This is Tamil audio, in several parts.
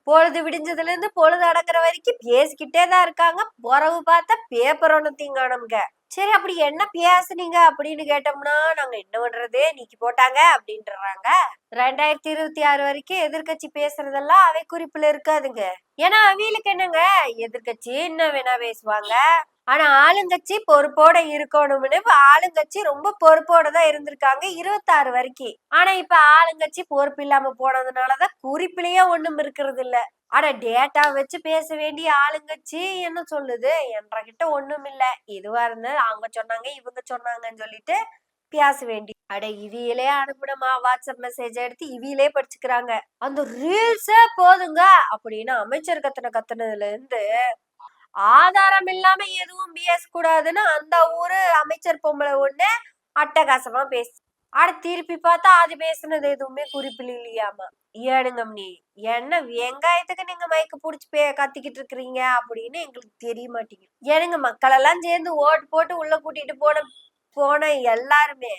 பொழுது விடிஞ்சதுல இருந்து பொழுது அடங்குற வரைக்கும் பேசிக்கிட்டே தான் இருக்காங்க. பொறவு பார்த்தா பேப்பர் ஒண்ணு தீங்கானம்ங்க. சரி அப்படி என்ன பேசுனீங்க அப்படின்னு கேட்டோம்னா, நாங்க என்ன பண்றது நீக்கி போட்டாங்க அப்படின்றாங்க. 2026 வரைக்கும் எதிர்க்கட்சி பேசுறதெல்லாம் அவை குறிப்புல இருக்காதுங்க. ஏன்னா அவியலுக்கு என்னங்க, எதிர்க்கட்சி என்ன வேணா பேசுவாங்க. ஆனா ஆளுங்கட்சி பொறுப்போட இருக்கணும்னு ஆளுங்கட்சி ரொம்ப பொறுப்போட தான் இருந்திருக்காங்க 26 வரைக்கும். ஆனா இப்ப ஆளுங்கட்சி பொறுப்பு இல்லாம போனதுனாலதான் குறிப்பிலேயே ஒண்ணும் இருக்கிறது இல்ல. ஆனா டேட்டா வச்சு பேச வேண்டிய ஆளுங்கட்சி என்ன சொல்லுது, என்கிட்ட ஒண்ணும் இல்ல, இதுவா இருந்தா அவங்க சொன்னாங்க இவங்க சொன்னாங்கன்னு சொல்லிட்டு பேச வேண்டி. அட இவியலே அனுப்பினமா வாட்ஸ்அப் மெசேஜ் எடுத்து இவியலே படிச்சுக்கிறாங்க. அந்த ரீல்ஸே போதுங்க அப்படின்னு அமைச்சர் கத்துனதுல இருந்து ஆதாரம் இல்லாம எதுவும் பேசக்கூடாதுன்னு அந்த ஊரு அமைச்சர் பொம்பளை ஒண்ணு அட்டகாசமா பேசு. ஆனா திருப்பி பார்த்தா அது பேசுனது எதுவுமே குறிப்பில் இல்லையாமா. ஏனுங்க நீ என்ன வெங்காயத்துக்கு நீங்க மயக்க புடிச்சு கத்திக்கிட்டு இருக்கிறீங்க அப்படின்னு எங்களுக்கு தெரிய மாட்டேங்குது. ஏனுங்க மக்கள் எல்லாம் சேர்ந்து ஓட்டு போட்டு உள்ள கூட்டிட்டு போன எல்லாருமே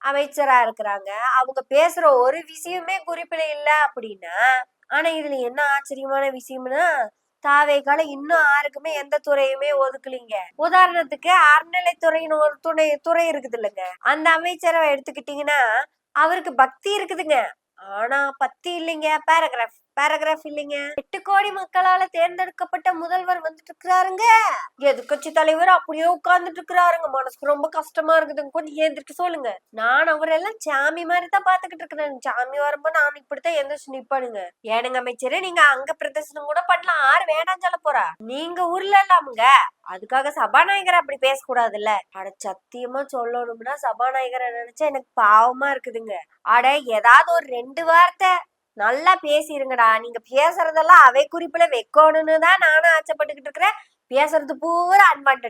அமைச்சரா இருக்கிறாங்க. அவங்க பேசுற ஒரு விஷயமே குறிப்பில இல்ல அப்படின்னா, ஆனா இதுல என்ன ஆச்சரியமான விஷயம்னா, தாவேக்கால இன்னும் யாருக்குமே எந்த துறையுமே ஒதுக்கலீங்க. உதாரணத்துக்கு அறநிலைத்துறைன்னு ஒரு துறை இருக்குது இல்லைங்க, அந்த அமைச்சரை எடுத்துக்கிட்டீங்கன்னா அவருக்கு பக்தி இருக்குதுங்க, ஆனா பத்தி இல்லைங்க, பேராகிராஃப் இல்லைங்க. 8 கோடி மக்களால தேர்ந்தெடுக்கப்பட்ட முதல்வர் வந்துட்டு இருக்கிறாருங்க. எதிர்கட்சி தலைவர் அப்படியே உட்கார்ந்துட்டு இருக்கிறாருங்க. மனசுக்கு ரொம்ப கஷ்டமா இருக்குதுங்க. கொஞ்சம் ஏந்திரிக்க சொல்லுங்க. நான் அவரெல்லாம் சாமி மாதிரி தான் பாத்துக்கிட்டு இருக்கிறேன். சாமி வரும்போது நான் இப்படித்தான் எந்திரிச்சு நிப்பானுங்க. ஏனுங்க அமைச்சரே, நீங்க அங்க பிரதர்சனம் கூட பண்ணலாம், ஆறு வேணாம் சொல்ல போறா. நீங்க ஊர்ல இல்லாமுங்க, அதுக்காக சபாநாயகர் அப்படி பேசக்கூடாதுல்ல. அட சத்தியமா சொல்லணும்னா சபாநாயகரை நினைச்சா எனக்கு பாவமா இருக்குதுங்க. அட ஏதாவது ஒரு 2 வார்த்தை நல்லா பேசிருங்கடா. நீங்க பேசுறதெல்லாம் அவை குறிப்புல வைக்கணும்னு தான் நானும் ஆசைப்பட்டுக்கிட்டு இருக்கிறேன். பேசுறது பூரா அன்வான்ட்